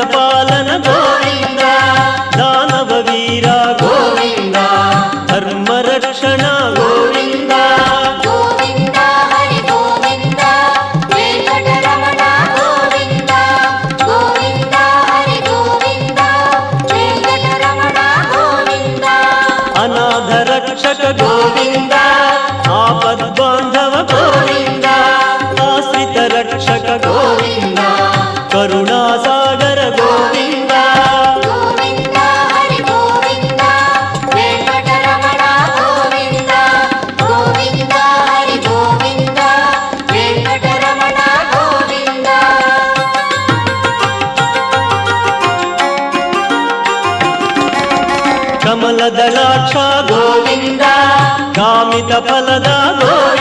ಪಾಲನ ಗೋವಿಂದ ದಾನವ ವೀರ ಗೋವಿಂದ ಧರ್ಮ ರಕ್ಷಣ ಗೋವಿಂದ ಗೋವಿಂದ ಹರಿ ಗೋವಿಂದ ವೆಂಕಟರಮಣ ಗೋವಿಂದ ಗೋವಿಂದ ಹರಿ ಗೋವಿಂದ ವೆಂಕಟರಮಣ ಗೋವಿಂದ ಅನಾಥ ರಕ್ಷಕ ಗೋವಿಂದ ಆಪದ್ಬಾಂಧವ ಗೋವಿಂದ ಆಶ್ರಿತ ರಕ್ಷಕ ಗೋವಿಂದ ಕರುಣಾಸಾಗರ ಗೋವಿಂದ ಗೋವಿಂದ ಹರಿ ಗೋವಿಂದ ವೆಂಕಟರಮಣ ಗೋವಿಂದ ಗೋವಿಂದ ಹರಿ ಗೋವಿಂದ ವೆಂಕಟರಮಣ ಗೋವಿಂದ ಕಮಲದಳಾಕ್ಷ ಗೋವಿಂದ ಕಾಮಿತ ಫಲದ ಗೋವಿಂದ